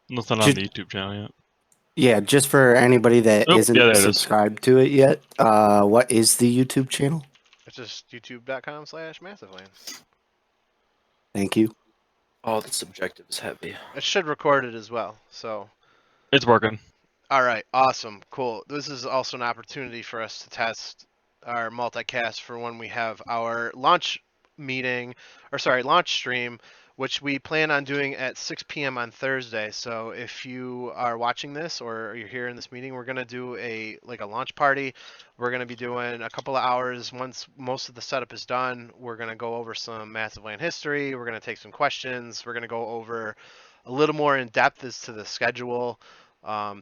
Nothing on Just, the YouTube channel yet. yeah, just for anybody that Nope. Yeah, isn't there it is. subscribed to it yet, what is the YouTube channel? It's just youtube.com/massivelanes. Thank you. Oh, the subjective is heavy. It should record it as well. So, It's working. all right, awesome, cool. This is also an opportunity for us to test our multicast for when we have our launch launch stream, which we plan on doing at 6 p.m. on Thursday. So if you are watching this or you're here in this meeting, we're gonna do a launch party. We're gonna be doing a couple of hours once most of the setup is done. We're gonna go over some Massive Land history. We're gonna take some questions. We're gonna go over a little more in depth as to the schedule.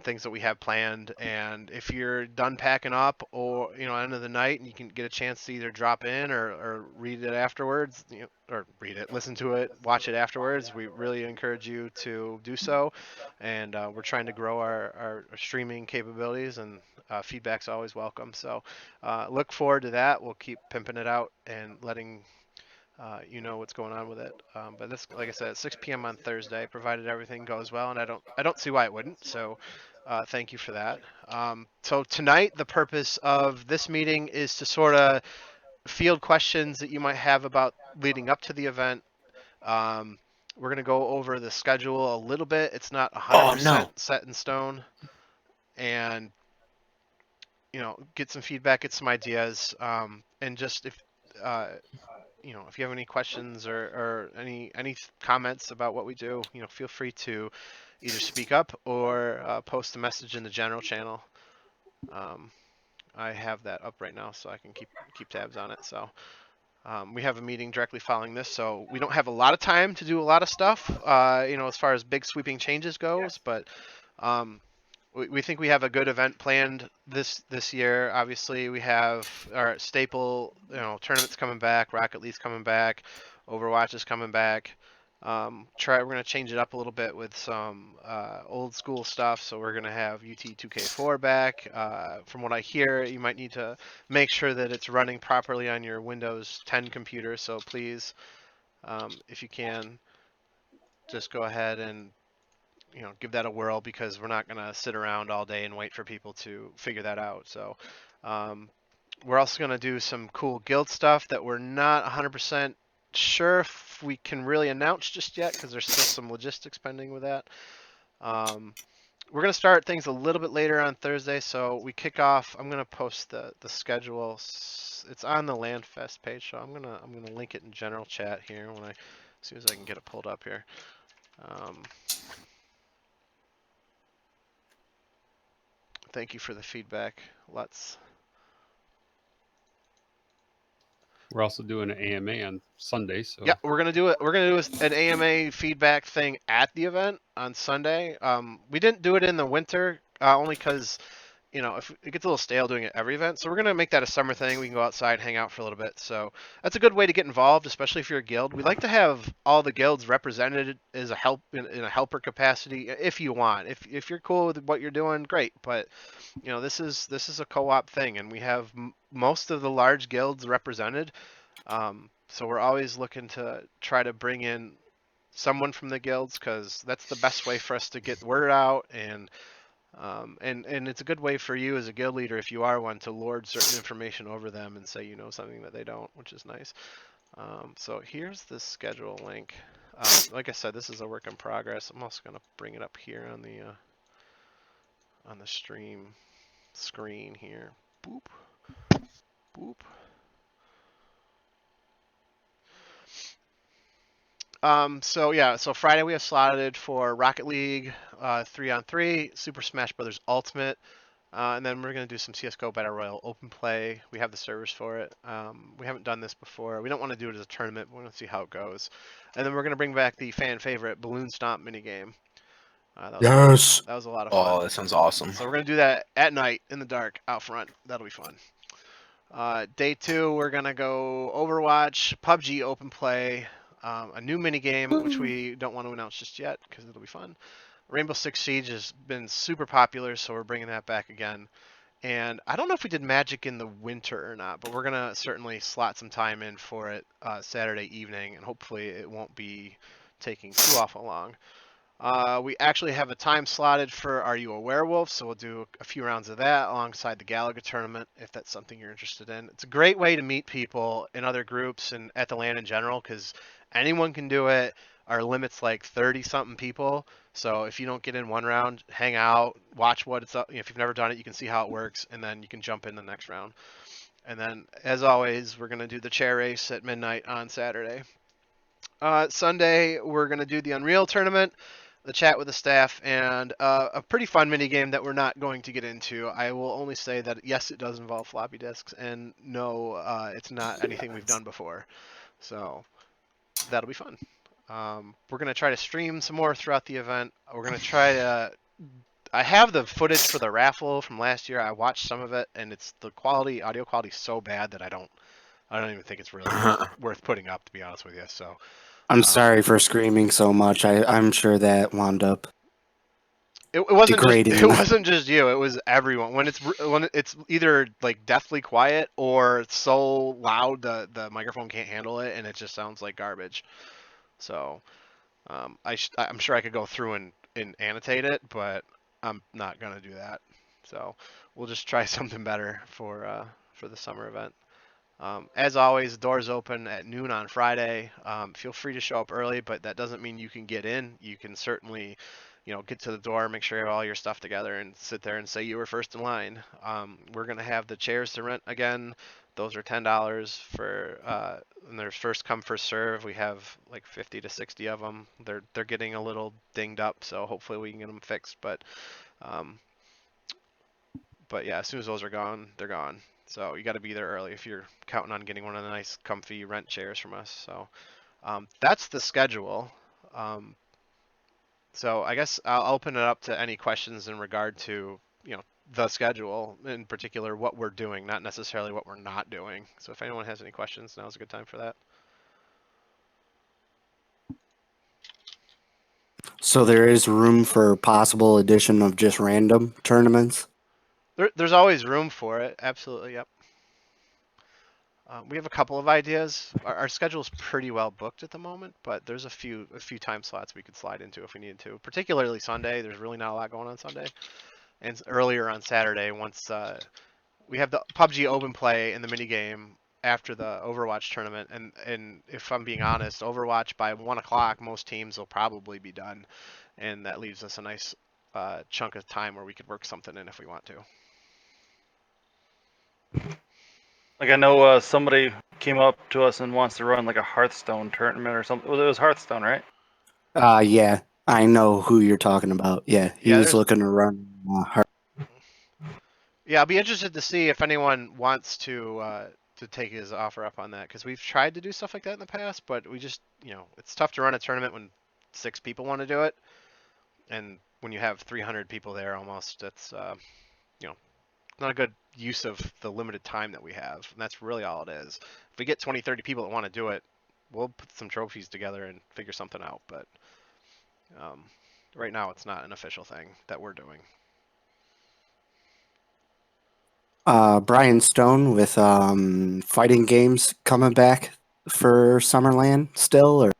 Things that we have planned. And if you're done packing up, or at the end of the night, and you can get a chance to either drop in or read it afterwards, or read it, listen to it, watch it afterwards, we really encourage you to do so. And we're trying to grow our streaming capabilities, and feedback's always welcome. So look forward to that. We'll keep pimping it out and letting you know what's going on with it. But this, like I said, at 6 p.m. on Thursday, provided everything goes well, and I don't see why it wouldn't. So, thank you for that. So tonight, the purpose of this meeting is to sort of field questions that you might have about leading up to the event. We're going to go over the schedule a little bit. It's not 100% set in stone, and get some feedback, get some ideas, and just if you have any questions or any comments about what we do, feel free to either speak up or post a message in the general channel. I have that up right now, so I can keep tabs on it. So we have a meeting directly following this, so we don't have a lot of time to do a lot of stuff, as far as big sweeping changes goes. But we think we have a good event planned this year. Obviously, we have our staple, tournaments coming back, Rocket League's coming back, Overwatch is coming back. We're gonna change it up a little bit with some old school stuff. So we're gonna have UT 2K4 back. From what I hear, you might need to make sure that it's running properly on your Windows 10 computer. So please, if you can, just go ahead and give that a whirl, because we're not going to sit around all day and wait for people to figure that out. So we're also going to do some cool guild stuff that we're not 100% sure if we can really announce just yet, because there's still some logistics pending with that. We're going to start things a little bit later on Thursday, so we kick off. I'm going to post the schedule. It's on the LandFest page, so I'm gonna link it in general chat here when as soon as I can get it pulled up here. Thank you for the feedback. We're also doing an AMA on Sunday, so yeah, we're gonna do it. We're gonna do an AMA feedback thing at the event on Sunday. We didn't do it in the winter, only because if it gets a little stale doing it every event. So we're gonna make that a summer thing. We can go outside, hang out for a little bit. So that's a good way to get involved, especially if you're a guild. We like to have all the guilds represented as a help in a helper capacity, if you want. If you're cool with what you're doing, great. But this is a co-op thing, and we have most of the large guilds represented. So we're always looking to try to bring in someone from the guilds, because that's the best way for us to get the word out, and it's a good way for you as a guild leader, if you are one, to lord certain information over them and say you know something that they don't, which is nice. So here's the schedule link. Like I said, this is a work in progress. I'm also going to bring it up here on the stream screen here. Boop. Boop. So Friday we have slotted for Rocket League 3-on-3, Super Smash Bros. Ultimate, and then we're going to do some CSGO Battle Royale Open Play. We have the servers for it. We haven't done this before. We don't want to do it as a tournament. We want to see how it goes. And then we're going to bring back the fan favorite Balloon Stomp minigame. Yes. That was a lot of fun. Oh, that sounds awesome. So we're going to do that at night in the dark out front. That'll be fun. Day 2, we're going to go Overwatch, PUBG Open Play, a new minigame, which we don't want to announce just yet because it'll be fun. Rainbow Six Siege has been super popular, so we're bringing that back again. And I don't know if we did Magic in the winter or not, but we're going to certainly slot some time in for it Saturday evening, and hopefully it won't be taking too awful long. We actually have a time slotted for Are You a Werewolf? So we'll do a few rounds of that alongside the Galaga tournament if that's something you're interested in. It's a great way to meet people in other groups and at the LAN in general because anyone can do it. Our limit's like 30 something people. So if you don't get in one round, hang out, watch what it's up. If you've never done it, you can see how it works, and then you can jump in the next round. And then, as always, we're going to do the chair race at midnight on Saturday. Sunday, we're going to do the Unreal tournament, the chat with the staff, and a pretty fun mini game that we're not going to get into. I will only say that, yes, it does involve floppy disks, and no, it's not anything we've done before. So that'll be fun. We're going to try to stream some more throughout the event. We're going to try to... I have the footage for the raffle from last year. I watched some of it, and it's the audio quality is so bad that I don't even think it's really worth putting up, to be honest with you. So I'm sorry for screaming so much. I'm sure that wound up. it wasn't degrading. it wasn't just you. It was everyone. When it's either like deathly quiet or it's so loud the microphone can't handle it, and it just sounds like garbage. So I'm sure I could go through and annotate it, but I'm not gonna do that. So we'll just try something better for the summer event. As always, doors open at noon on Friday. Feel free to show up early, but that doesn't mean you can get in. You can certainly, get to the door, make sure you have all your stuff together, and sit there and say you were first in line. We're gonna have the chairs to rent again. Those are $10 for, and there's first come first serve. We have like 50 to 60 of them. They're getting a little dinged up, so hopefully we can get them fixed. Um, but yeah, as soon as those are gone, they're gone. So you got to be there early if you're counting on getting one of the nice, comfy rent chairs from us. So that's the schedule. Um, so I guess I'll open it up to any questions in regard to the schedule, in particular what we're doing, not necessarily what we're not doing. So if anyone has any questions, now's a good time for that. So there is room for possible addition of just random tournaments? There's always room for it. Absolutely, yep. We have a couple of ideas. Our schedule is pretty well booked at the moment, but there's a few time slots we could slide into if we needed to. Particularly Sunday. There's really not a lot going on Sunday, and earlier on Saturday once we have the PUBG Open Play in the mini game after the Overwatch tournament. And if I'm being honest, Overwatch by 1 o'clock, most teams will probably be done, and that leaves us a nice chunk of time where we could work something in if we want to. Like I know somebody came up to us and wants to run like a Hearthstone tournament or something. Well, it was Hearthstone, right? Yeah, I know who you're talking about. Yeah, he Yeah, was looking to run. Yeah, I'll be interested to see if anyone wants to take his offer up on that, because we've tried to do stuff like that in the past, but we just it's tough to run a tournament when 6 people want to do it, and when you have 300 people there, almost that's not a good use of the limited time that we have, and that's really all it is. If we get 20, 30 people that want to do it, we'll put some trophies together and figure something out, but right now it's not an official thing that we're doing. Brian Stone with fighting games coming back for Summerland still, or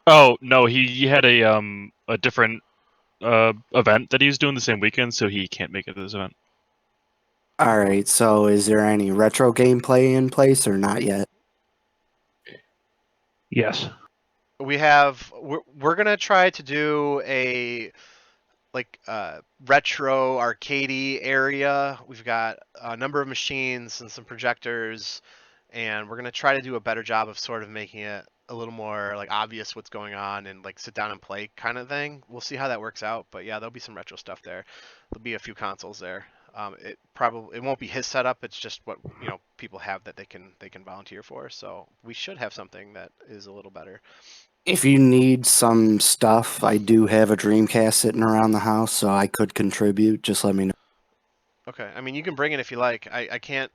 Oh no, he had a different event that he was doing the same weekend, so he can't make it to this event. all right. So is there any retro gameplay in place or not yet? Yes. We're gonna try to do a retro arcadey area. We've got a number of machines and some projectors, and we're gonna try to do a better job of sort of making it a little more like obvious what's going on and like sit down and play kind of thing. We'll see how that works out, but yeah, there'll be some retro stuff there. There'll be a few consoles there. It won't be his setup. It's just what people have that they can volunteer for. So we should have something that is a little better. If you need some stuff, I do have a Dreamcast sitting around the house, so I could contribute. Just let me know. Okay, I mean you can bring it if you like. I can't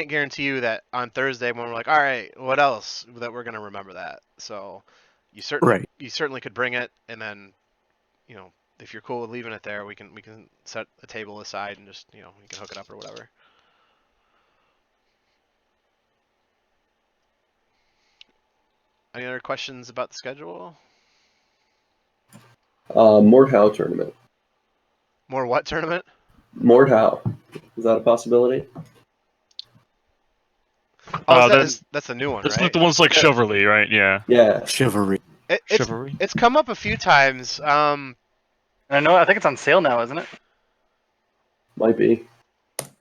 guarantee you that on Thursday when we're like, all right, what else that we're gonna remember that. So you certainly could bring it, and then if you're cool with leaving it there, we can set a table aside and just you can hook it up or whatever. Any other questions about the schedule? Mordhau tournament. More what tournament? Mordhau. Is that a possibility? Oh, Then that's the new one, that's right? like the ones like Chivalry, right? Yeah. Yeah. Chivalry. Chivalry. It's come up a few times. I think it's on sale now, isn't it? Might be.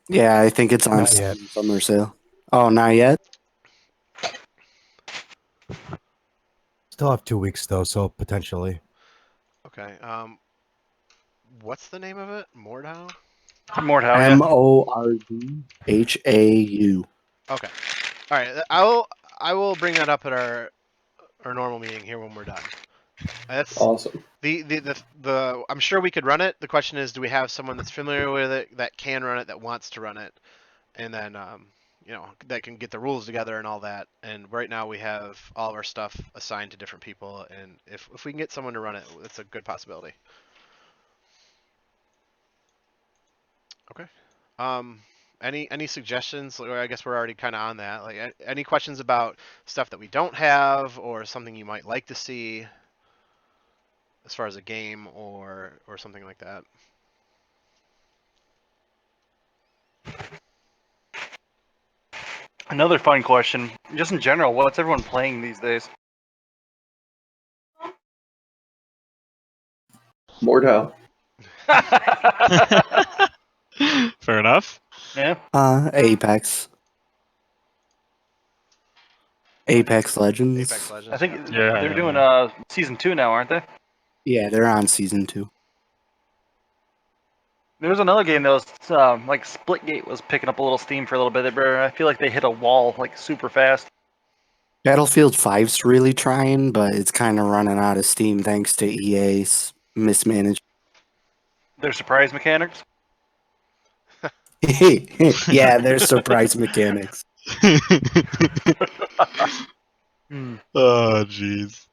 Yeah, I think it's on Not yet. summer sale. Oh, not yet? Still have 2 weeks though, so potentially. Okay. What's the name of it? Mordhau? Mordhau, yeah. Mordhau. Okay. All right. I will bring that up at our normal meeting here when we're done. That's Awesome. the I'm sure we could run it. The question is, do we have someone that's familiar with it, that can run it, that wants to run it, and then that can get the rules together and all that. And right now we have all of our stuff assigned to different people, and if we can get someone to run it, it's a good possibility. Okay. Any suggestions? Or I guess we're already kind of on that. Like, any questions about stuff that we don't have, or something you might like to see, as far as a game or something like that? Another fun question. Just in general, what's everyone playing these days? Mordhau. Fair enough. Yeah. Apex. Apex Legends. Apex I Legends. think Yeah. they're doing Yeah. season 2 now, aren't they? Yeah, they're on season 2. There was another game that was like Splitgate was picking up a little steam for a little bit, but I feel like they hit a wall like super fast. Battlefield 5's really trying, but it's kind of running out of steam thanks to EA's mismanagement. Their surprise mechanics. Yeah, there's surprise mechanics. Oh, jeez.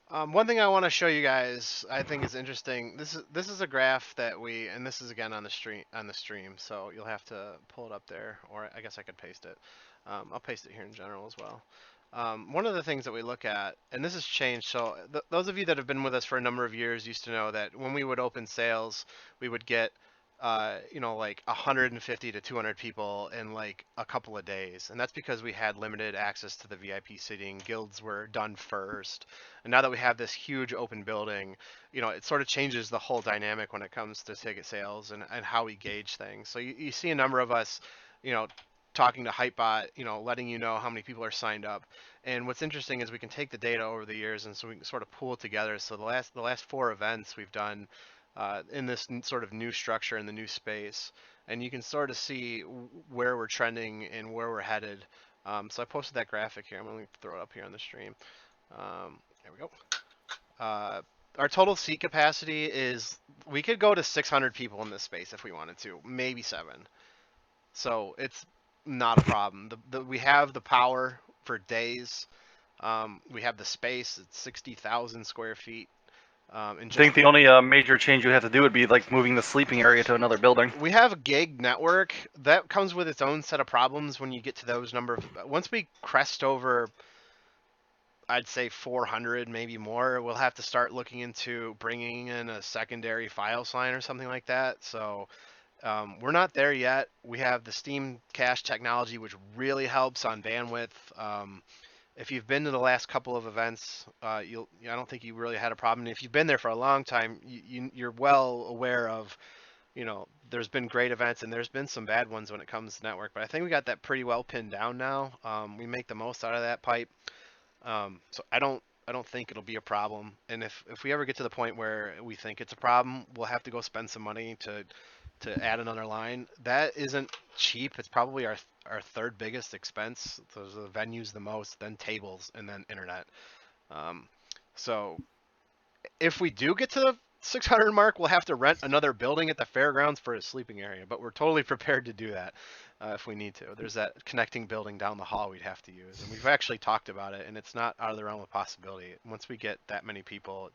One thing I want to show you guys, I think is interesting. This is a graph that and this is again on the stream, so you'll have to pull it up there, or I guess I could paste it. I'll paste it here in general as well. One of the things that we look at, and this has changed, so those of you that have been with us for a number of years used to know that when we would open sales, we would get like 150 to 200 people in like a couple of days. And that's because we had limited access to the VIP seating. Guilds were done first. And now that we have this huge open building, it sort of changes the whole dynamic when it comes to ticket sales and how we gauge things. So you see a number of us, talking to Hypebot, letting you know how many people are signed up. And what's interesting is we can take the data over the years, and so we can sort of pool it together. So the last 4 events we've done in this sort of new structure in the new space, and you can sort of see where we're trending and where we're headed. So I posted that graphic here. I'm going to throw it up here on the stream. There we go. Our total seat capacity is, we could go to 600 people in this space if we wanted to, maybe 7. So it's not a problem. We have the power for days. We have the space. It's 60,000 square feet. I think the only major change you have to do would be like moving the sleeping area to another building. We have a gig network that comes with its own set of problems when you get to those once we crest over, I'd say 400, maybe more, we'll have to start looking into bringing in a secondary file sign or something like that. So we're not there yet. We have the Steam cache technology, which really helps on bandwidth. If you've been to the last couple of events, I don't think you really had a problem. And if you've been there for a long time, you're well aware of, there's been great events and there's been some bad ones when it comes to network. But I think we got that pretty well pinned down now. We make the most out of that pipe. So I don't think it'll be a problem. And if we ever get to the point where we think it's a problem, we'll have to go spend some money to add another line. That isn't cheap. It's probably our 3rd biggest expense. Those are the venues the most, then tables, and then internet. So if we do get to the 600 mark, we'll have to rent another building at the fairgrounds for a sleeping area, but we're totally prepared to do that if we need to. There's that connecting building down the hall we'd have to use, and we've actually talked about it, and it's not out of the realm of possibility. Once we get that many people,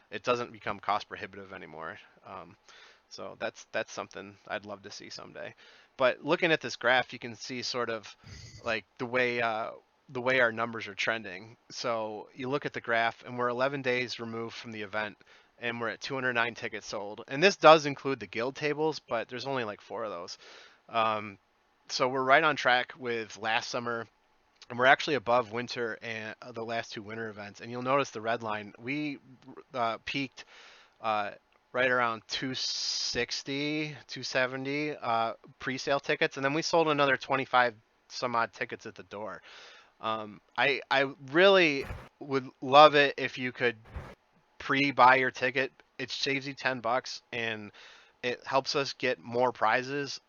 it doesn't become cost prohibitive anymore. So that's something I'd love to see someday. But looking at this graph, you can see sort of like the way the way our numbers are trending. So you look at the graph, and we're 11 days removed from the event, and we're at 209 tickets sold. And this does include the guild tables, but there's only like 4 of those. So we're right on track with last summer, and we're actually above winter and the last 2 winter events. And you'll notice the red line. We peaked right around 260, 270 pre-sale tickets, and then we sold another 25 some odd tickets at the door. I really would love it if you could pre-buy your ticket. It saves you $10 and it helps us get more prizes.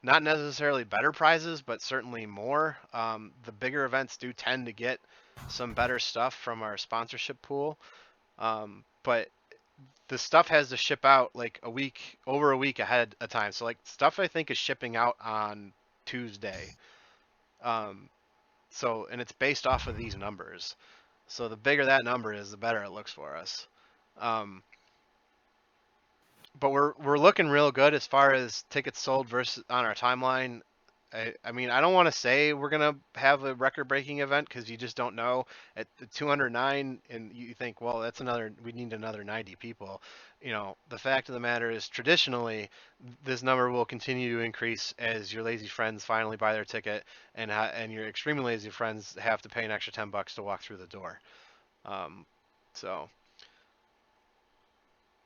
Not necessarily better prizes, but certainly more. The bigger events do tend to get some better stuff from our sponsorship pool. But the stuff has to ship out like over a week ahead of time. So like stuff I think is shipping out on Tuesday. So, and it's based off of these numbers. So the bigger that number is, the better it looks for us. But we're looking real good as far as tickets sold versus on our timeline. I mean, I don't want to say we're gonna have a record-breaking event because you just don't know. At the 209, and you think, well, we need another 90 people. You know, the fact of the matter is, traditionally, this number will continue to increase as your lazy friends finally buy their ticket, and your extremely lazy friends have to pay an extra $10 to walk through the door. So,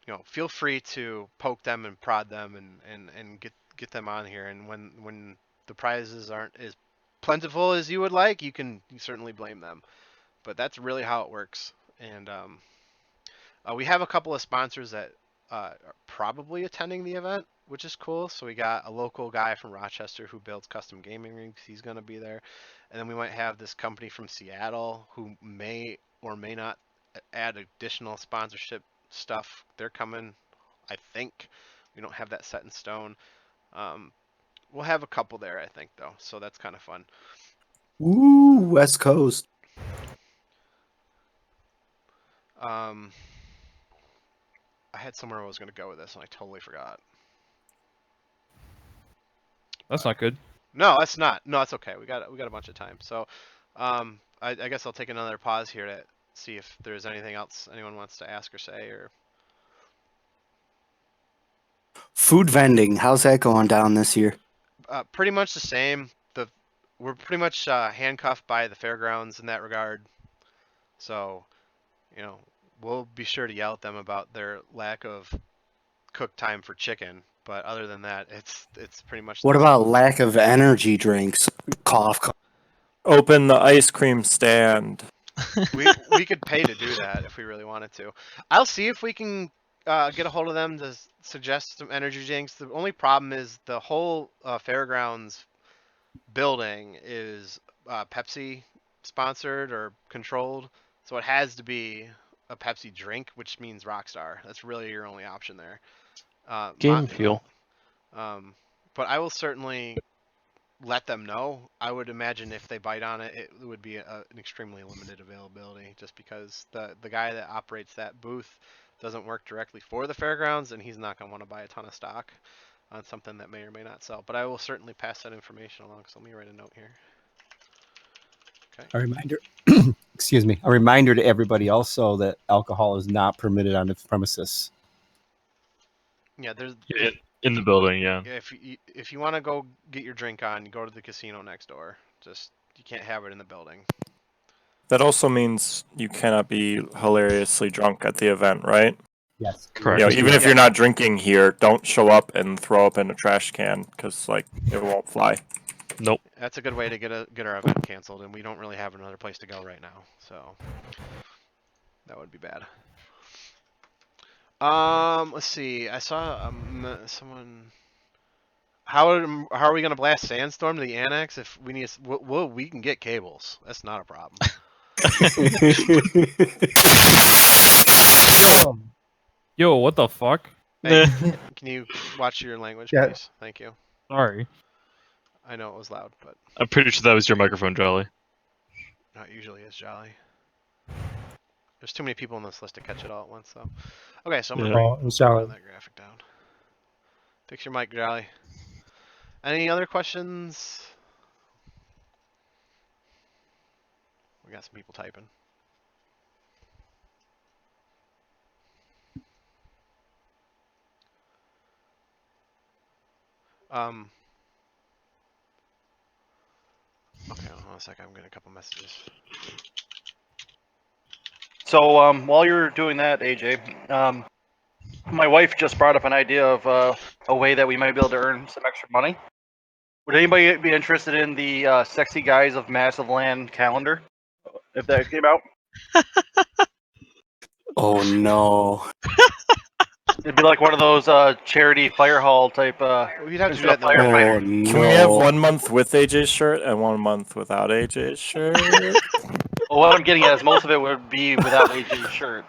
you know, feel free to poke them and prod them and get them on here. And when the prizes aren't as plentiful as you would like, you certainly blame them. But that's really how it works. And we have a couple of sponsors that are probably attending the event, which is cool. So we got a local guy from Rochester who builds custom gaming rigs. He's going to be there. And then we might have this company from Seattle who may or may not add additional sponsorship stuff. They're coming, I think. We don't have that set in stone. We'll have a couple there, I think, though. So that's kind of fun. Ooh, West Coast. I had somewhere I was going to go with this, and I totally forgot. That's not good. No, that's not. No, that's okay. We got a bunch of time. So, I guess I'll take another pause here to see if there's anything else anyone wants to ask or say. Or Food vending. How's that going down this year? pretty much the same. We're pretty much handcuffed by the fairgrounds in that regard. So, you know, we'll be sure to yell at them about their lack of cook time for chicken. But other than that, it's pretty much. What about lack of energy drinks? Cough, cough. Open the ice cream stand. We could pay to do that if we really wanted to. I'll see if we can get a hold of them to suggest some energy drinks. The only problem is the whole fairgrounds building is Pepsi sponsored or controlled, so it has to be a Pepsi drink, which means Rockstar. That's really your only option there. Game fuel. But I will certainly let them know. I would imagine if they bite on it, it would be an extremely limited availability, just because the guy that operates that booth doesn't work directly for the fairgrounds, and he's not going to want to buy a ton of stock on something that may or may not sell. But I will certainly pass that information along. So let me write a note here. Okay. A reminder, excuse me, a reminder to everybody also that alcohol is not permitted on the premises. Yeah, there's in the building, yeah. If you want to go get your drink on, you go to the casino next door. Just you can't have it in the building. That also means you cannot be hilariously drunk at the event, right? Yes. Correct. You know, even if you're not drinking here, don't show up and throw up in a trash can because, like, it won't fly. Nope. That's a good way to get our event canceled, and we don't really have another place to go right now, so that would be bad. Let's see. I saw someone. How are we gonna blast Sandstorm to the annex if we need? Well, we can get cables. That's not a problem. Yo, what the fuck? Hey, can you watch your language, please? Thank you. Sorry. I know it was loud, but I'm pretty sure that was your microphone, Jolly. no, it usually is Jolly. There's too many people on this list to catch it all at once, though. Okay, so I'm gonna bring that graphic down. Fix your mic, Jolly. Any other questions? We got some people typing. Okay, hold on a second. I'm getting a couple messages. So while you're doing that, AJ, my wife just brought up an idea of a way that we might be able to earn some extra money. Would anybody be interested in the Sexy Guys of Massive Land calendar? If that came out? Oh no. It'd be like one of those charity fire hall type. We'd have to do Instead that of in the firefighter. Oh no. Can we have 1 month with AJ's shirt and 1 month without AJ's shirt? Well, what I'm getting at is most of it would be without AJ's shirt.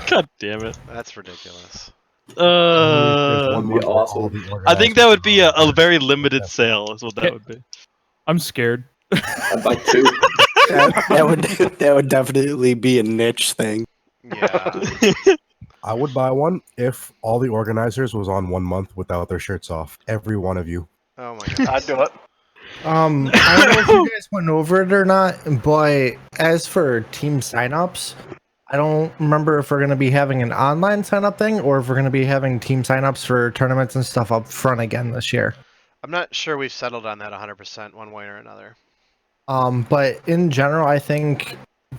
God damn it. That's ridiculous. There's one That'd be month where all awesome. the I think that would be a organizers very limited sale, is what that would be. I'm scared. I'd buy 2. that would definitely be a niche thing. Yeah. I would buy one if all the organizers was on 1 month without their shirts off. Every one of you. Oh my goodness. I'd do it. I don't know if you guys went over it or not, but as for team signups, I don't remember if we're going to be having an online sign-up thing or if we're going to be having team sign-ups for tournaments and stuff up front again this year. I'm not sure we've settled on that 100% one way or another. But in general, I think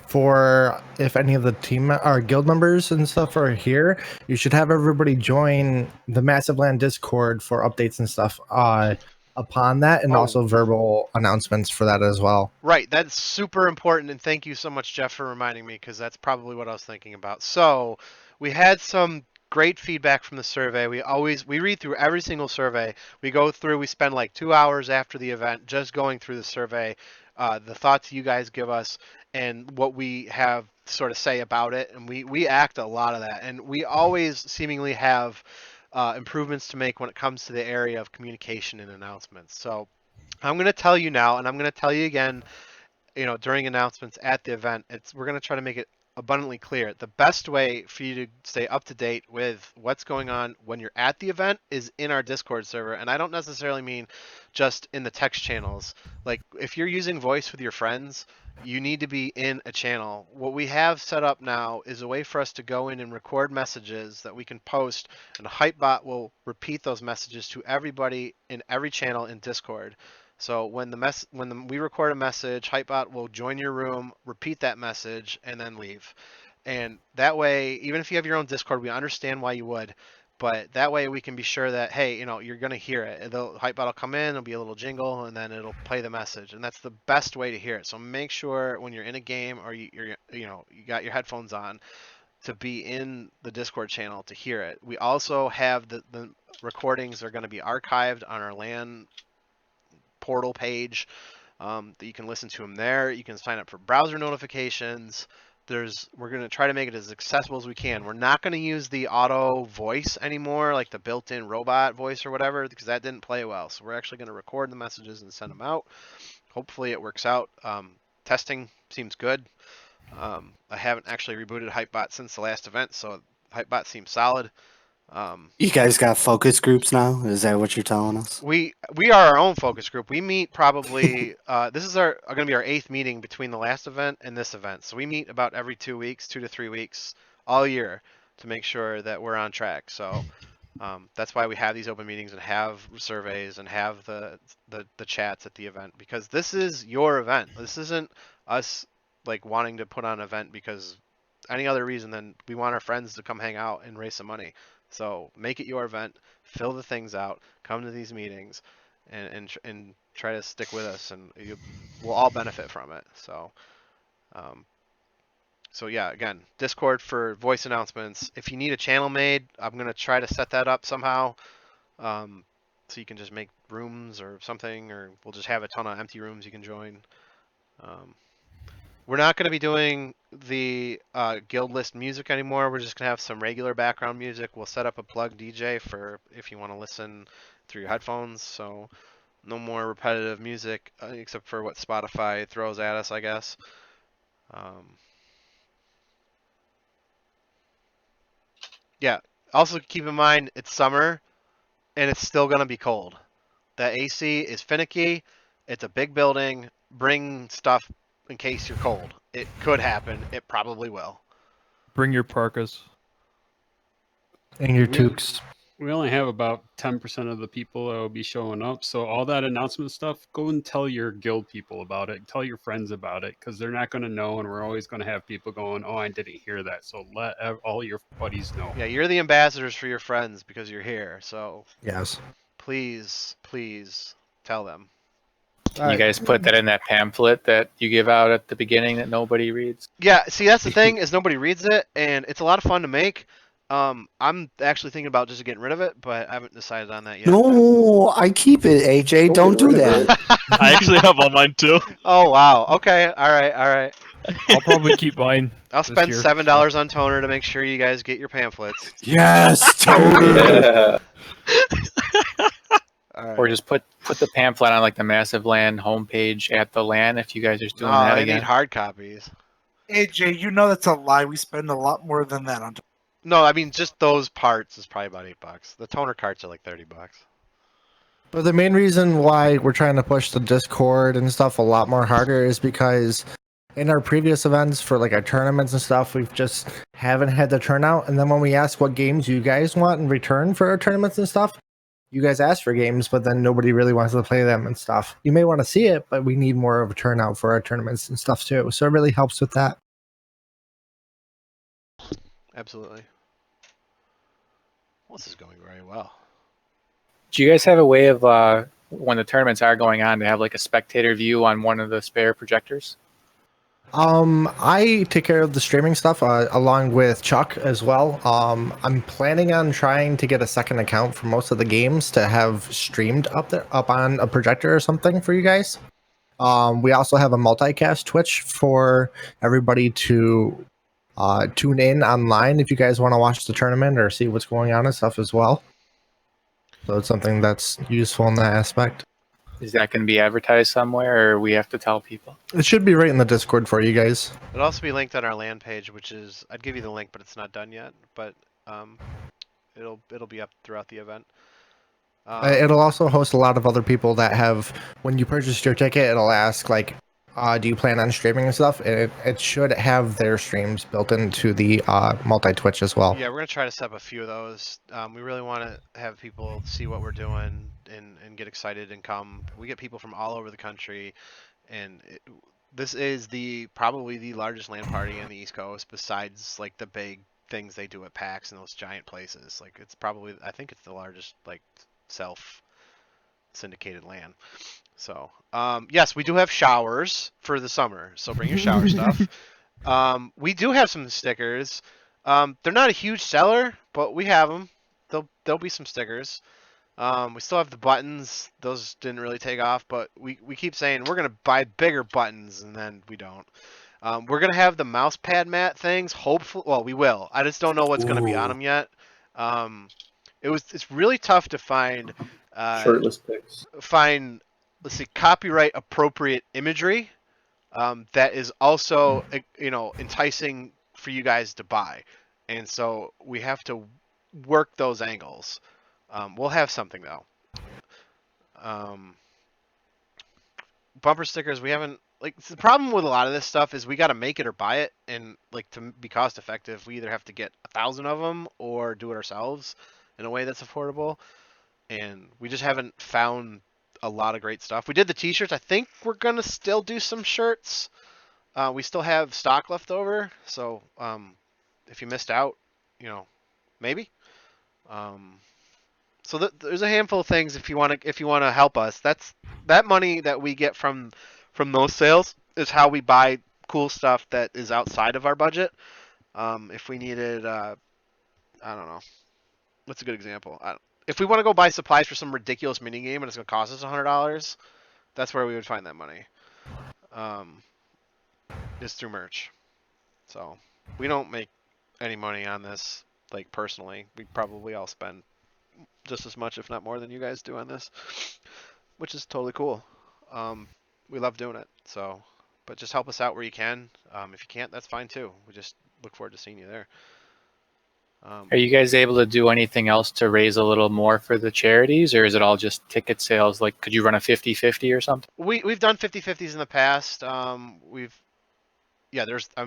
for if any of the team or guild members and stuff are here, you should have everybody join the Massive Land Discord for updates and stuff upon that, and also verbal announcements for that as well. Right, that's super important, and thank you so much, Jeff, for reminding me, because that's probably what I was thinking about. So, we had some great feedback from the survey. We read through every single survey. We go through, we spend like 2 hours after the event just going through the survey, the thoughts you guys give us, and what we have sort of say about it, and we act a lot of that, and we always seemingly have improvements to make when it comes to the area of communication and announcements. So I'm going to tell you now, and I'm going to tell you again, during announcements at the event. We're going to try to make it abundantly clear. The best way for you to stay up to date with what's going on when you're at the event is in our Discord server. And I don't necessarily mean just in the text channels. Like if you're using voice with your friends, you need to be in a channel. What we have set up now is a way for us to go in and record messages that we can post, and Hypebot will repeat those messages to everybody in every channel in Discord. So when we record a message, Hypebot will join your room, repeat that message, and then leave. And that way, even if you have your own Discord, we understand why you would. But that way we can be sure that, hey, you're going to hear it. Hypebot will come in, it'll be a little jingle, and then it'll play the message. And that's the best way to hear it. So make sure when you're in a game or you got your headphones on to be in the Discord channel to hear it. We also have the recordings are going to be archived on our LAN portal page that you can listen to them there. You can sign up for browser notifications. We're going to try to make it as accessible as we can. We're not going to use the auto voice anymore, like the built-in robot voice or whatever, because that didn't play well. So we're actually going to record the messages and send them out. Hopefully it works out. Testing seems good. I haven't actually rebooted Hypebot since the last event, so Hypebot seems solid. You guys got focus groups now? Is that what you're telling us? We are our own focus group. We meet probably this is going to be our 8th meeting between the last event and this event. So we meet about every 2 weeks, 2 to 3 weeks, all year to make sure that we're on track. So that's why we have these open meetings and have surveys and have the chats at the event, because this is your event. This isn't us like wanting to put on an event because any other reason than we want our friends to come hang out and raise some money. So make it your event, fill the things out, come to these meetings, and try to stick with us, and we'll all benefit from it. So, yeah, again, Discord for voice announcements. If you need a channel made, I'm gonna try to set that up somehow, so you can just make rooms or something, or we'll just have a ton of empty rooms you can join. We're not going to be doing the guild list music anymore. We're just going to have some regular background music. We'll set up a plug DJ for if you want to listen through your headphones. So no more repetitive music except for what Spotify throws at us, I guess. Yeah. Also keep in mind it's summer and it's still going to be cold. The AC is finicky. It's a big building. Bring stuff in case you're cold. It could happen. It probably will. Bring your parkas. And your We- toques. We only have about 10% of the people that will be showing up. So all that announcement stuff, go and tell your guild people about it. Tell your friends about it because they're not going to know, and we're always going to have people going, "Oh, I didn't hear that." So let all your buddies know. Yeah, you're the ambassadors for your friends because you're here. So Yes. please, please tell them. Can you guys put that in that pamphlet that you give out at the beginning that nobody reads? Yeah, see, that's the thing is nobody reads it, and it's a lot of fun to make. I'm actually thinking about just getting rid of it, but I haven't decided on that yet. No, I keep it, AJ. Don't do that. I actually have all mine too. Oh wow. Okay. All right. I'll probably keep mine. I'll this spend year, $7 on toner to make sure you guys get your pamphlets. Yes, totally. Yeah. All right. Or just put the pamphlet on like the Massive Land homepage at the LAN if you guys are doing No, that I again. need hard copies. AJ, you know that's a lie. We spend a lot more than that on. No, I mean just those parts is probably about $8. The toner carts are like $30. But the main reason why we're trying to push the Discord and stuff a lot more harder is because in our previous events for like our tournaments and stuff, we've just haven't had the turnout. And then when we ask what games you guys want in return for our tournaments and stuff, you guys ask for games, but then nobody really wants to play them and stuff. You may want to see it, but we need more of a turnout for our tournaments and stuff too. So it really helps with that. Absolutely. Well, this is going very well. Do you guys have a way of when the tournaments are going on to have like a spectator view on one of the spare projectors? I take care of the streaming stuff along with Chuck as well. I'm planning on trying to get a second account for most of the games to have streamed up on a projector or something for you guys. We also have a multicast Twitch for everybody to tune in online if you guys want to watch the tournament or see what's going on and stuff as well. So it's something that's useful in that aspect. Is that going to be advertised somewhere, or we have to tell people? It should be right in the Discord for you guys. It'll also be linked on our land page, which is I'd give you the link, but it's not done yet. But it'll be up throughout the event. It'll also host a lot of other people that have, when you purchase your ticket, it'll ask like, do you plan on streaming and stuff? And it should have their streams built into the multi-Twitch as well. Yeah, we're gonna try to set up a few of those. We really want to have people see what we're doing and get excited and come. We get people from all over the country, and this is probably the largest LAN party on the East Coast, besides like the big things they do at PAX and those giant places. Like it's probably, I think it's the largest like self syndicated LAN. So yes, we do have showers for the summer, so bring your shower stuff. We do have some stickers. They're not a huge seller, but we have them. There'll be some stickers. We still have the buttons. Those didn't really take off, but we keep saying we're gonna buy bigger buttons, and then we don't. We're gonna have the mouse pad mat things. Hopefully, well, we will. I just don't know what's gonna be on them yet. It's really tough to find Shirtless pics. Let's see, copyright appropriate imagery that is also enticing for you guys to buy, and so we have to work those angles. We'll have something though. Bumper stickers, we haven't, like, the problem with a lot of this stuff is we got to make it or buy it, and like to be cost effective, we either have to get 1,000 of them or do it ourselves in a way that's affordable, and we just haven't found a lot of great stuff. We did the t-shirts. I think we're gonna still do some shirts. We still have stock left over, so if you missed out, maybe. So there's a handful of things if you want to help us. That money that we get from those sales is how we buy cool stuff that is outside of our budget. If we needed, I don't know, what's a good example? If we want to go buy supplies for some ridiculous mini game and it's going to cost us $100, that's where we would find that money. Is through merch. So we don't make any money on this, like, personally. We probably all spend just as much, if not more, than you guys do on this, which is totally cool. We love doing it. So, but just help us out where you can. If you can't, that's fine too. We just look forward to seeing you there. Are you guys able to do anything else to raise a little more for the charities, or is it all just ticket sales? Like, could you run a 50-50 or something? We've done 50-50s in the past. I'm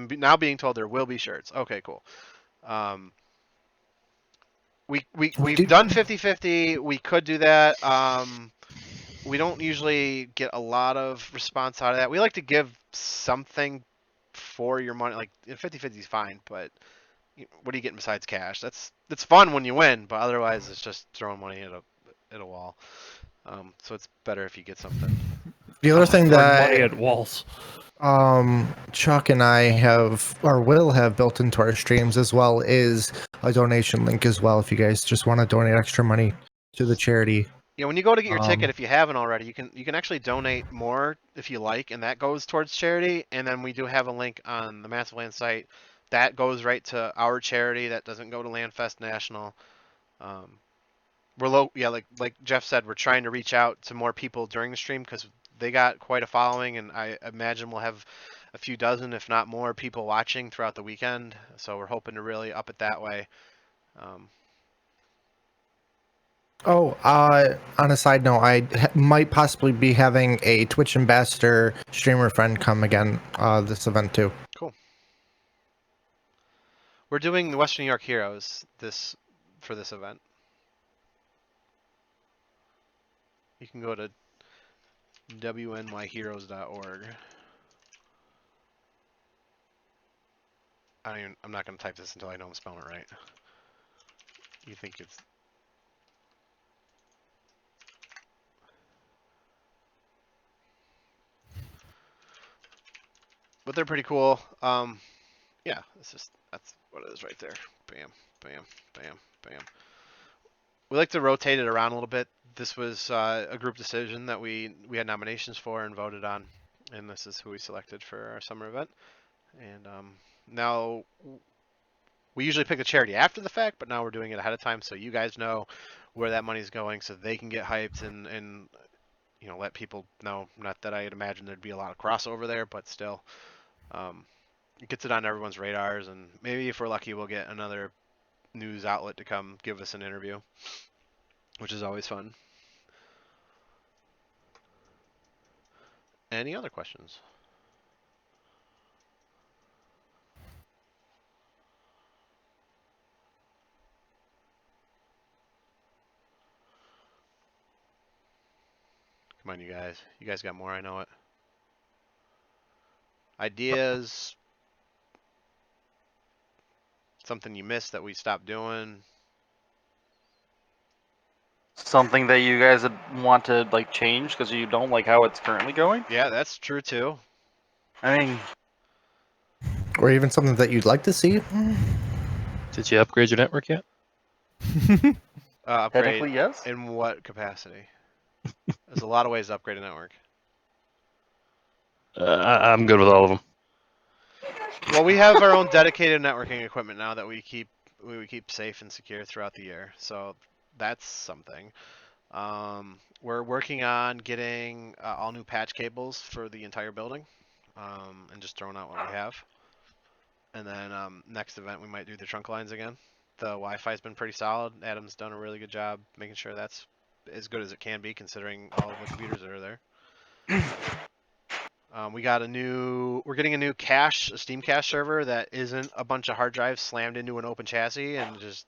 now being told there will be shirts. Okay, cool. We've done 50-50. We could do that. We don't usually get a lot of response out of that. We like to give something for your money. Like 50-50 is fine, but what are you getting besides cash? It's fun when you win, but otherwise it's just throwing money at a wall. So it's better if you get something. The other thing that money at walls. Chuck and I have or will have built into our streams as well is a donation link as well if you guys just want to donate extra money to the charity. Yeah, when you go to get your ticket, if you haven't already, you can actually donate more if you like, and that goes towards charity. And then we do have a link on the Massive Land site that goes right to our charity. That doesn't go to Landfest National. Like Jeff said, we're trying to reach out to more people during the stream because they got quite a following, and I imagine we'll have a few dozen, if not more, people watching throughout the weekend. So we're hoping to really up it that way. On a side note, might possibly be having a Twitch ambassador streamer friend come again this event too. Cool. We're doing the Western New York Heroes for this event. You can go to wnyheroes.org. I'm not going to type this until I know I'm spelling it right. You think it's... But they're pretty cool. Yeah, that's what it is right there. Bam, bam, bam, bam. We like to rotate it around a little bit. This was a group decision that we had nominations for and voted on, and this is who we selected for our summer event. And now we usually pick the charity after the fact, but now we're doing it ahead of time so you guys know where that money's going, so they can get hyped and let people know. Not that I'd imagine there'd be a lot of crossover there, but still, it gets it on everyone's radars, and maybe if we're lucky, we'll get another news outlet to come give us an interview, which is always fun. Any other questions? Come on, you guys. You guys got more, I know it. Ideas? Something you missed that we stopped doing? Something that you guys would want to like change because you don't like how it's currently going? Yeah, that's true too. I mean, or even something that you'd like to see. Did you upgrade your network yet? Upgrade technically, yes. In what capacity? There's a lot of ways to upgrade a network. I'm good with all of them. Well, we have our own dedicated networking equipment now that we keep safe and secure throughout the year. So that's something. We're working on getting all new patch cables for the entire building, and just throwing out what we have. And then next event we might do the trunk lines again. The Wi-Fi's been pretty solid. Adam's done a really good job making sure that's as good as it can be considering all of the computers that are there. We're getting a new cache, a Steam cache server that isn't a bunch of hard drives slammed into an open chassis and just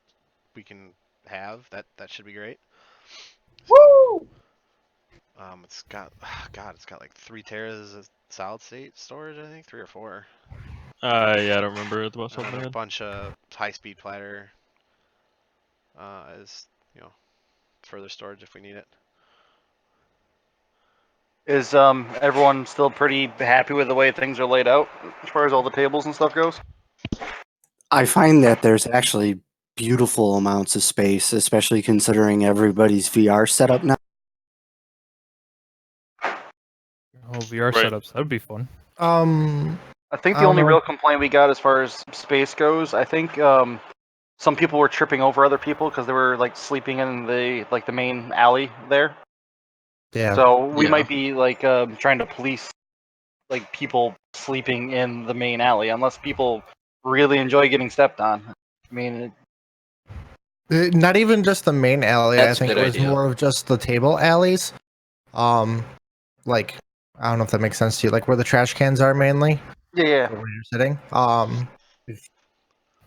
we can have that. That should be great. Woo! It's got like 3 teras of solid state storage, I think 3 or 4. Yeah, I don't remember at the most. And a bunch of high-speed platter, as further storage if we need it. Is everyone still pretty happy with the way things are laid out as far as all the tables and stuff goes? I find that there's actually beautiful amounts of space, especially considering everybody's VR setup now. Oh, VR setups. That'd be fun. I think the only real complaint we got as far as space goes, I think some people were tripping over other people because they were like sleeping in the main alley there. Yeah. So we might be like trying to police like people sleeping in the main alley, unless people really enjoy getting stepped on. I mean, Not even just the main alley. That's I a think good it was idea. more of just the table alleys. Like I don't know if that makes sense to you. Like where the trash cans are mainly, Yeah. or where you're sitting. If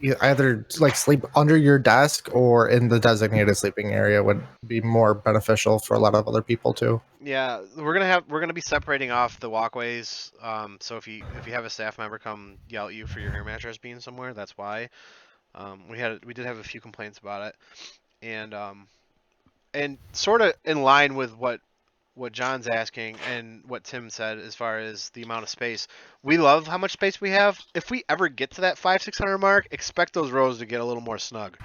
you either like sleep under your desk or in the designated sleeping area would be more beneficial for a lot of other people too. Yeah, we're gonna be separating off the walkways. So if you have a staff member come yell at you for your air mattress being somewhere, that's why. We did have a few complaints about it, and sort of in line with what John's asking and what Tim said as far as the amount of space. We love how much space we have. If we ever get to that 500-600 mark, expect those rows to get a little more snug.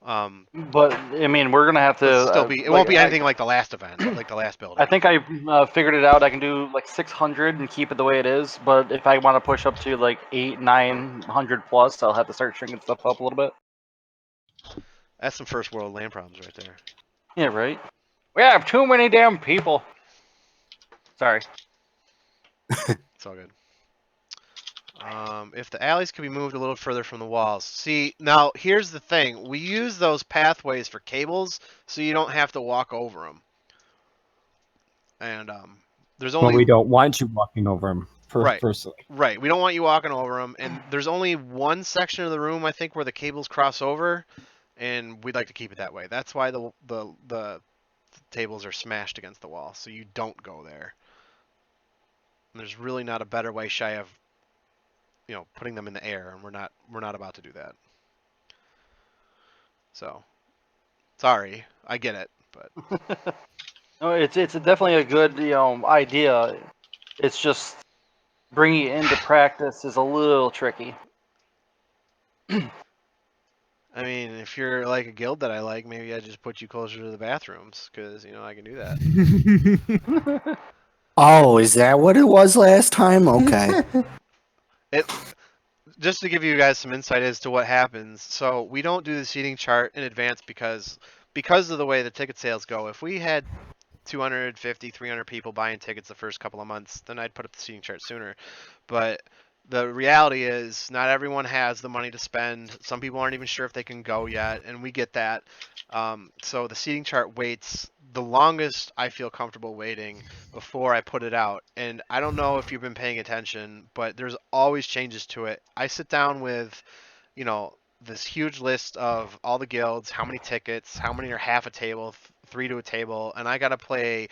But I mean, we're gonna have to. But still be. It won't be anything like the last event, like the last building. I think I figured it out. I can do like 600 and keep it the way it is. But if I want to push up to like 900 plus, I'll have to start shrinking stuff up a little bit. That's some first world land problems right there. Yeah, right. We have too many damn people. Sorry. It's all good. If the alleys could be moved a little further from the walls. See, now here's the thing. We use those pathways for cables, so you don't have to walk over them. And there's only. Well, we don't want you walking over them. Right. Personally. Right. We don't want you walking over them. And there's only one section of the room, I think, where the cables cross over, and we'd like to keep it that way. That's why the tables are smashed against the wall, so you don't go there. And there's really not a better way shy of, putting them in the air, and we're not about to do that. So, sorry, I get it, but No, it's definitely a good idea. It's just bringing it into practice is a little tricky. I mean, if you're like a guild that I like, maybe I just put you closer to the bathrooms because I can do that. Oh, is that what it was last time? Okay. Just to give you guys some insight as to what happens. So we don't do the seating chart in advance because of the way the ticket sales go. If we had 250, 300 people buying tickets the first couple of months, then I'd put up the seating chart sooner. But the reality is not everyone has the money to spend. Some people aren't even sure if they can go yet, and we get that. So the seating chart waits the longest I feel comfortable waiting before I put it out. And I don't know if you've been paying attention, but there's always changes to it. I sit down with, this huge list of all the guilds, how many tickets, how many are half a table, 3 to a table, and I got to play,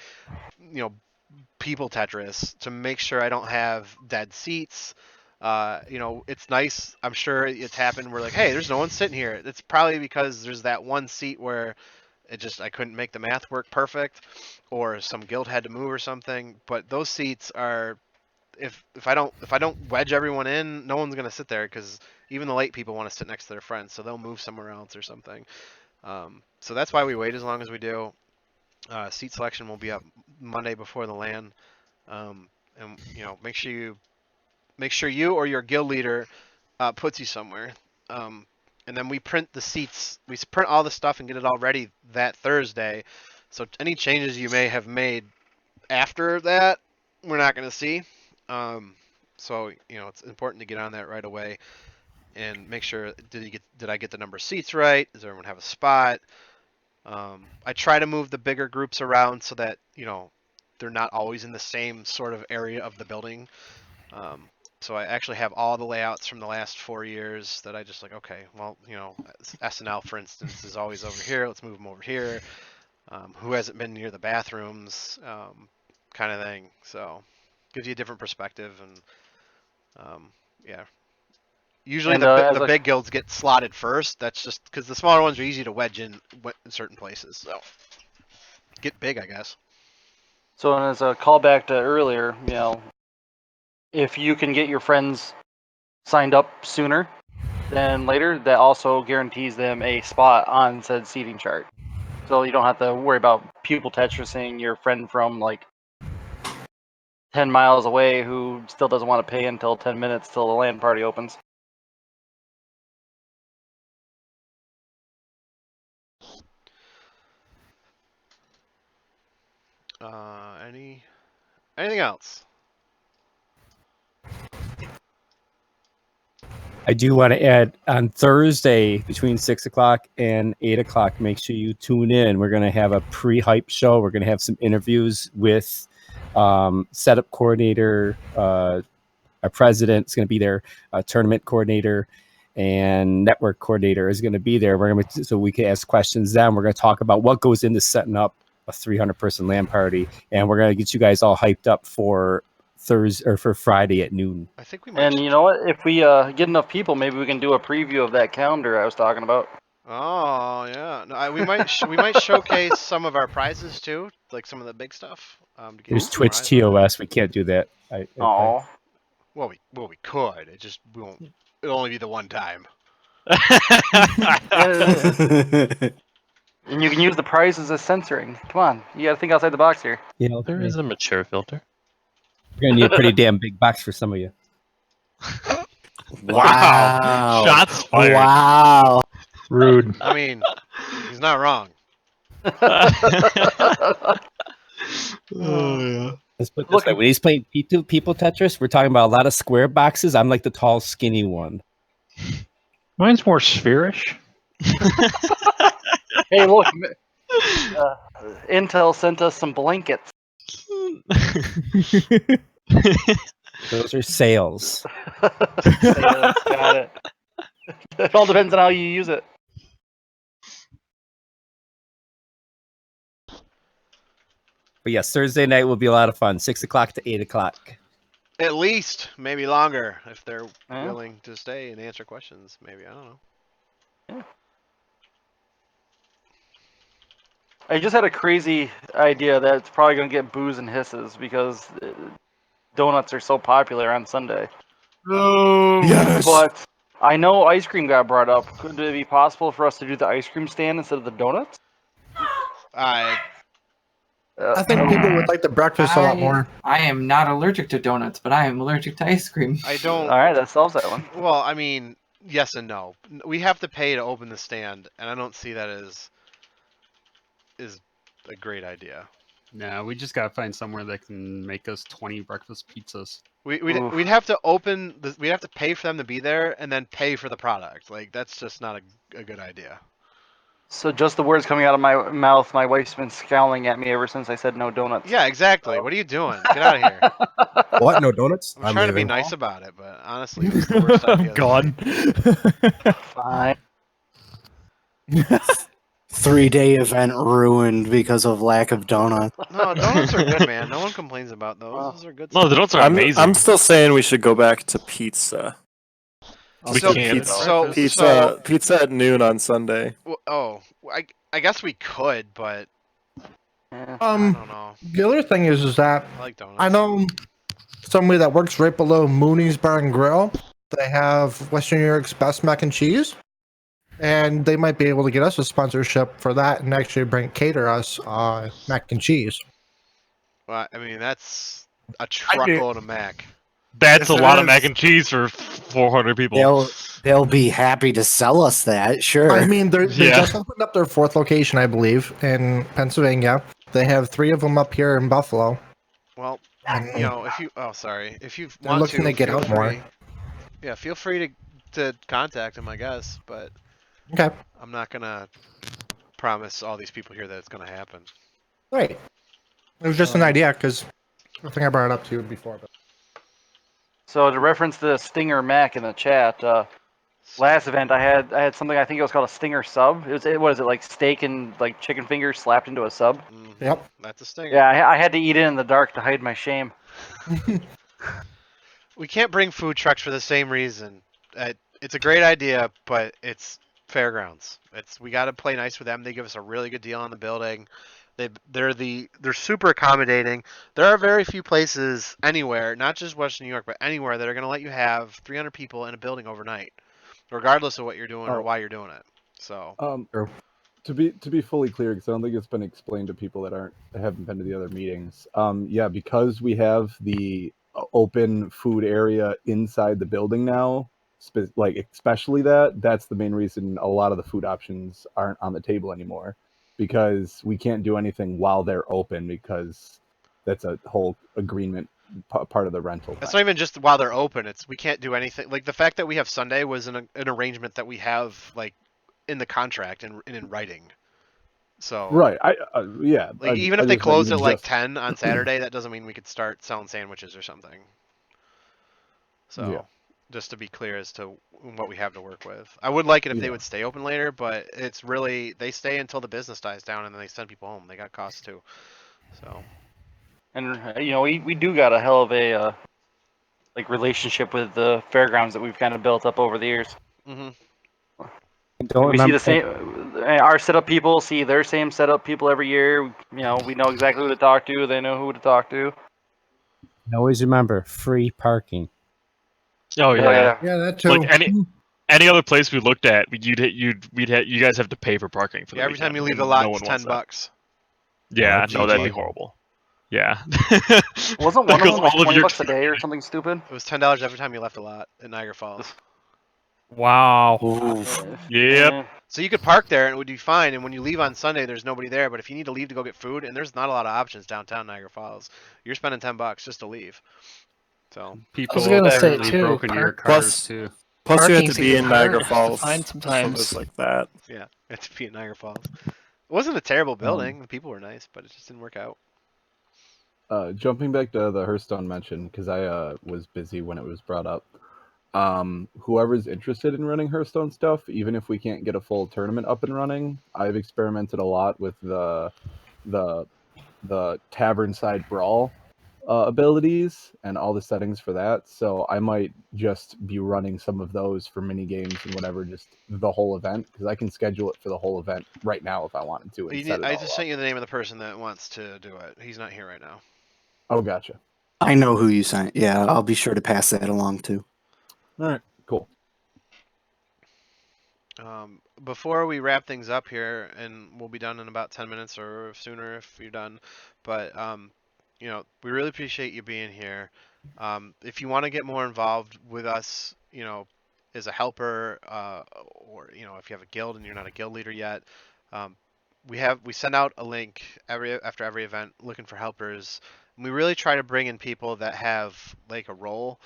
people Tetris to make sure I don't have dead seats. It's nice. I'm sure it's happened. We're like, hey, there's no one sitting here. It's probably because there's that one seat where I couldn't make the math work perfect, or some guild had to move or something. But those seats are, if I don't wedge everyone in, no one's gonna sit there because even the late people want to sit next to their friends, so they'll move somewhere else or something. So that's why we wait as long as we do. Seat selection will be up Monday before the LAN, and make sure you or your guild leader puts you somewhere. And then we print the seats. We print all the stuff and get it all ready that Thursday. So any changes you may have made after that, we're not going to see. So it's important to get on that right away and make sure did I get the number of seats right? Does everyone have a spot? I try to move the bigger groups around so that they're not always in the same sort of area of the building. So I actually have all the layouts from the last 4 years that I just like, okay, well, SNL, for instance, is always over here. Let's move them over here. Who hasn't been near the bathrooms, kind of thing. So gives you a different perspective. And yeah. Usually And, the big guilds get slotted first. That's just because the smaller ones are easy to wedge in certain places. So get big, I guess. So as a callback to earlier, if you can get your friends signed up sooner than later, that also guarantees them a spot on said seating chart. So you don't have to worry about pupil Tetrising your friend from like 10 miles away who still doesn't want to pay until 10 minutes till the LAN party opens. Anything else? I do want to add on Thursday between 6 o'clock and 8 o'clock. Make sure you tune in. We're going to have a pre-hype show. We're going to have some interviews with setup coordinator. Our president is going to be there. Tournament coordinator and network coordinator is going to be there. We're going to so we can ask questions. Then we're going to talk about what goes into setting up a 300-person LAN party, and we're going to get you guys all hyped up for Thursday or for Friday at noon. I think we might. And you know what? If we get enough people, maybe we can do a preview of that calendar I was talking about. Oh yeah, no, we might we might showcase some of our prizes too, like some of the big stuff. To get There's some Twitch eyes on it. TOS. We can't do that. Oh. Well, we could. It just we won't. It'll only be the one time. And you can use the prizes as censoring. Come on, you got to think outside the box here. You know, There is a mature filter. You're gonna need a pretty damn big box for some of you. Wow. Shots fired. Wow. Rude. I mean, he's not wrong. Let's put it this way: when he's playing people Tetris, we're talking about a lot of square boxes. I'm like the tall, skinny one. Mine's more spherish. Hey, look, Intel sent us some blankets. Those are sales. Sales, got it. It all depends on how you use it. But yes, Thursday night will be a lot of fun. 6 o'clock to 8 o'clock. At least, maybe longer if they're Yeah. willing to stay and answer questions. Maybe I don't know. Yeah. I just had a crazy idea that it's probably going to get boos and hisses because donuts are so popular on Sunday. Oh, Yes. But I know ice cream got brought up. Could it be possible for us to do the ice cream stand instead of the donuts? I think people would like the breakfast a lot more. I am not allergic to donuts, but I am allergic to ice cream. I don't. All right, that solves that one. Well, I mean, yes and no. We have to pay to open the stand, and I don't see that as a great idea. Nah, we just gotta find somewhere that can make us 20 breakfast pizzas. We'd have to open. We'd have to pay for them to be there, and then pay for the product. Like that's just not a good idea. So just the words coming out of my mouth, my wife's been scowling at me ever since I said no donuts. Yeah, exactly. What are you doing? Get out of here. What? No donuts? I'm trying to be leaving. nice about it, but honestly, it's the worst idea. Gone. Fine. 3-day event ruined because of lack of donuts. No, donuts are good, man. No one complains about those. Those are good. No, the donuts are amazing. I'm still saying we should go back to pizza. We can't. Pizza at noon on Sunday. I guess we could, but Yeah. I don't know. The other thing is that I like donuts. I know somebody that works right below Mooney's Bar and Grill. They have Western New York's best mac and cheese, and they might be able to get us a sponsorship for that and actually cater us mac and cheese. Well, I mean, that's a truckload of mac. That's Yes, a it lot of is. mac and cheese for 400 people. They'll be happy to sell us that, sure. I mean, they Yeah. just opened up their 4th location, I believe, in Pennsylvania. They have 3 of them up here in Buffalo. Well, you know, if you if you They're want looking to get feel out more. free- Yeah, feel free to contact them, I guess, but Okay. I'm not gonna promise all these people here that it's gonna happen. Right. It was just an idea because I think I brought it up to you before. But So to reference the Stinger Mac in the chat, last event I had something I think it was called a Stinger sub. What is it, like steak and like chicken fingers slapped into a sub? Yep. That's a stinger. Yeah, I had to eat it in the dark to hide my shame. We can't bring food trucks for the same reason. It's a great idea, but it's fairgrounds. We got to play nice with them. They give us a really good deal on the building. They're super accommodating. There are very few places anywhere, not just Western New York, but anywhere that are going to let you have 300 people in a building overnight, regardless of what you're doing or why you're doing it. So to be fully clear, because I don't think it's been explained to people that haven't been to the other meetings. Yeah, because we have the open food area inside the building now, especially that's the main reason a lot of the food options aren't on the table anymore, because we can't do anything while they're open because that's a whole agreement part of the rental. It's not even just while they're open. It's we can't do anything. Like the fact that we have Sunday was an arrangement that we have like in the contract and in writing. So Right. Yeah. like even if they closed at like 10 on Saturday, that doesn't mean we could start selling sandwiches or something. So Yeah. just to be clear as to what we have to work with. I would like it if they would stay open later, but it's really they stay until the business dies down and then they send people home. They got costs too. So. And you know, we do got a hell of a like relationship with the fairgrounds that we've kind of built up over the years. Mm-hmm. We see the same. Our setup people see their same setup people every year. You know, we know exactly who to talk to. They know who to talk to. And always remember, free parking. Oh yeah. Yeah, that too. Like any other place we looked at, you guys have to pay for parking for the every time weekend, you leave and the lot, no it's one wants that. $10. Yeah, Oh, no, that'd be GG. horrible. Yeah. Wasn't one of them like all of 20 your- bucks a day or something stupid? It was $10 every time you left a lot in Niagara Falls. Wow. Yep. So you could park there and it would be fine. And when you leave on Sunday, there's nobody there. But if you need to leave to go get food, and there's not a lot of options downtown Niagara Falls, you're spending $10 just to leave. So People gonna say, definitely too, broke into your cars too. Plus, you have Parking to be in seems Niagara hard to Falls find for sometimes. service like that. yeah, it's to be in Niagara Falls. It wasn't a terrible building. The people were nice, but it just didn't work out. Jumping back to the Hearthstone mention, because I was busy when it was brought up. Whoever's interested in running Hearthstone stuff, even if we can't get a full tournament up and running, I've experimented a lot with the tavern side brawl abilities and all the settings for that. So I might just be running some of those for mini games and whatever, just the whole event, because I can schedule it for the whole event right now if I wanted to. And set it I all just up. sent you the name of the person that wants to do it. He's not here right now. Oh, gotcha. I know who you sent. Yeah, I'll be sure to pass that along too. All right, cool. Before we wrap things up here, and we'll be done in about 10 minutes or sooner if you're done, but you know, we really appreciate you being here. If you want to get more involved with us, you know, as a helper, or you know, if you have a guild and you're not a guild leader yet, we send out a link after every event looking for helpers. And we really try to bring in people that have like a role,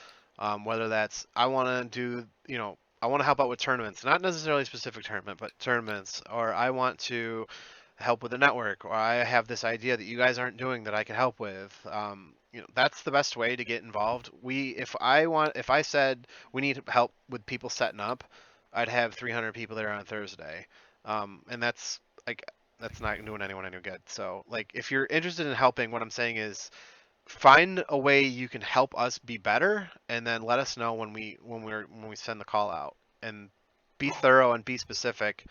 whether that's I want to do, you know, I want to help out with tournaments, not necessarily a specific tournament, but tournaments, or I want to help with the network, or I have this idea that you guys aren't doing that I can help with. You know, that's the best way to get involved. If I said we need help with people setting up, I'd have 300 people there on Thursday, and that's not doing anyone any good. So like, if you're interested in helping, what I'm saying is, find a way you can help us be better, and then let us know when we send the call out, and be thorough and be specific,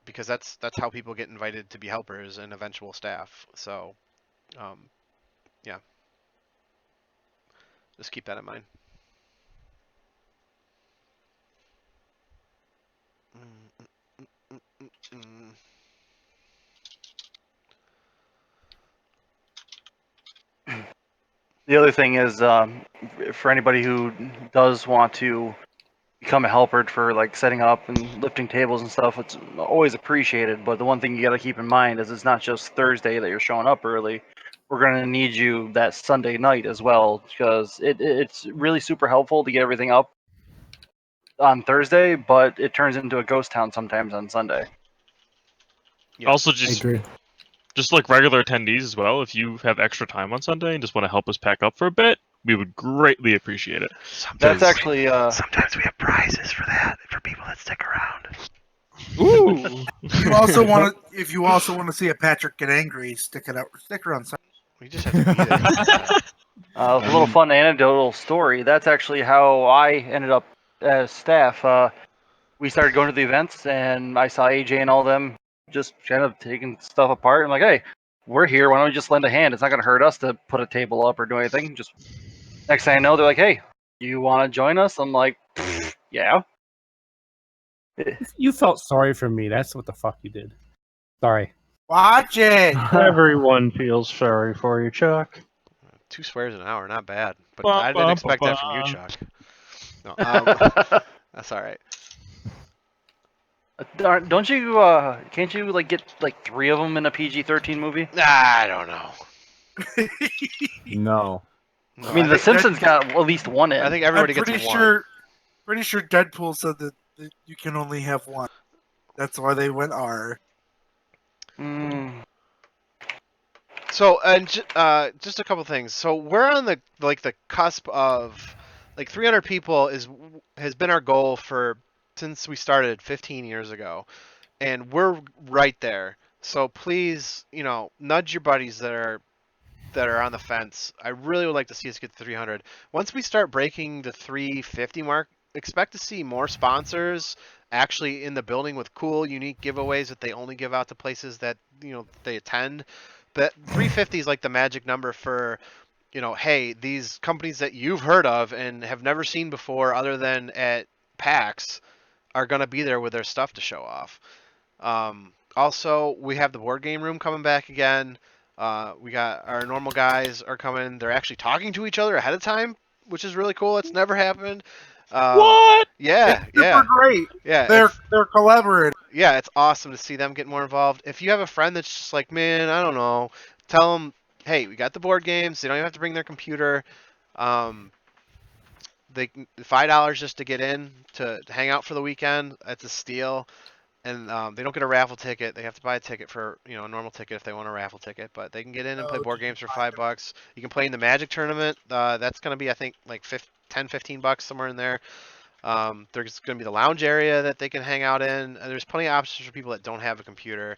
because that's how people get invited to be helpers and eventual staff. So yeah, just keep that in mind. The other thing is, for anybody who does want to become a helper for like setting up and lifting tables and stuff, it's always appreciated. But the one thing you got to keep in mind is it's not just Thursday that you're showing up early. We're going to need you that Sunday night as well, because it's really super helpful to get everything up on Thursday, but it turns into a ghost town sometimes on Sunday. Yeah, also, just like regular attendees as well, if you have extra time on Sunday and just want to help us pack up for a bit, we would greatly appreciate it. That's actually sometimes we have prizes for that, for people that stick around. Ooh. You also want to, if you also want to see a Patrick get angry, stick around. We just have to beat it. A little fun anecdotal story. That's actually how I ended up as staff. We started going to the events, and I saw AJ and all them just kind of taking stuff apart. I'm like, hey, we're here. Why don't we just lend a hand? It's not going to hurt us to put a table up or do anything. Just next thing I know, they're like, hey, you want to join us? I'm like, yeah. You felt sorry for me. That's what the fuck you did. Sorry. Watch it. Everyone feels sorry for you, Chuck. 2 swears an hour, not bad. But I didn't expect that from you, Chuck. No, that's all right. Don't you? Can't you like get like 3 of them in a PG-13 movie? I don't know. No. No, I mean, The think Simpsons that- got at least one in. I think everybody I'm gets one. pretty sure Deadpool said that you can only have one. That's why they went R. So, and just a couple things. So we're on the cusp of 300 people has been our goal since we started 15 years ago, and we're right there. So please, nudge your buddies that are on the fence. I really would like to see us get to 300. Once we start breaking the 350 mark, expect to see more sponsors actually in the building with cool, unique giveaways that they only give out to places that they attend. But 350 is like the magic number for, hey, these companies that you've heard of and have never seen before, other than at PAX, are going to be there with their stuff to show off. Also, we have the board game room coming back again. We got our normal guys are coming. They're actually talking to each other ahead of time, which is really cool. It's never happened. What? Yeah, It's super great. yeah. They're collaborating. Yeah, it's awesome to see them get more involved. If you have a friend that's just like, man, I don't know, tell them, hey, we got the board games. They don't even have to bring their computer. They $5 just to get in to hang out for the weekend. That's a steal. And they don't get a raffle ticket. They have to buy a ticket for a normal ticket if they want a raffle ticket. But they can get in and play board games for $5. You can play in the Magic tournament. That's going to be, I think, like $10-15 somewhere in there. There's going to be the lounge area that they can hang out in. And there's plenty of options for people that don't have a computer.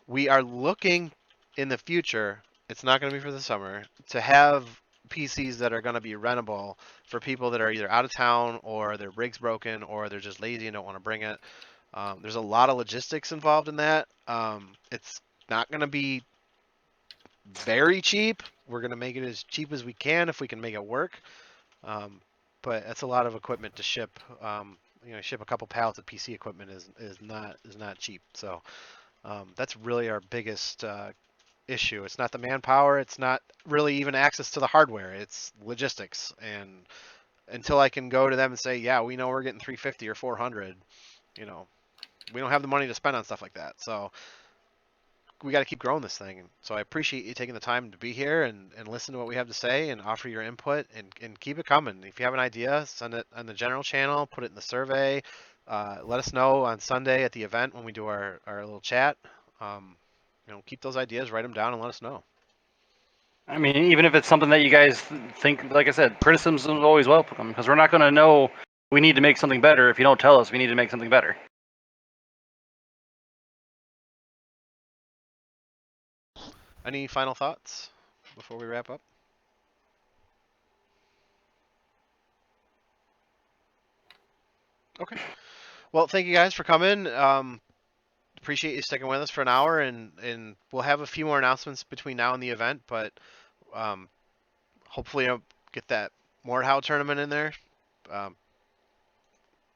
We are looking in the future. It's not going to be for the summer to have PCs that are going to be rentable for people that are either out of town or their rig's broken or they're just lazy and don't want to bring it. There's a lot of logistics involved in that. It's not going to be very cheap. We're going to make it as cheap as we can if we can make it work. But that's a lot of equipment to ship. Ship a couple pallets of PC equipment is not cheap. So that's really our biggest issue. It's not the manpower. It's not really even access to the hardware. It's logistics. And until I can go to them and say, yeah, we know we're getting 350 or 400, we don't have the money to spend on stuff like that. So we got to keep growing this thing. So I appreciate you taking the time to be here and listen to what we have to say and offer your input and keep it coming. If you have an idea, send it on the general channel, put it in the survey. Let us know on Sunday at the event when we do our little chat. Keep those ideas, write them down, and let us know. I mean, even if it's something that you guys think, like I said, criticism is always welcome because we're not going to know we need to make something better if you don't tell us we need to make something better. Any final thoughts before we wrap up? Okay. Well, thank you guys for coming. Appreciate you sticking with us for an hour, and we'll have a few more announcements between now and the event, but hopefully I'll get that Mordhau tournament in there.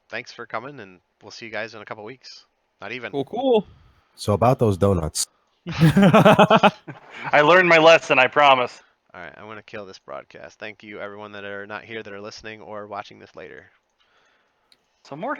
Thanks for coming, and we'll see you guys in a couple weeks. Not even. Cool. So about those donuts. I learned my lesson, I promise. All right, I'm going to kill this broadcast. Thank you, everyone that are not here that are listening or watching this later. So Mordhau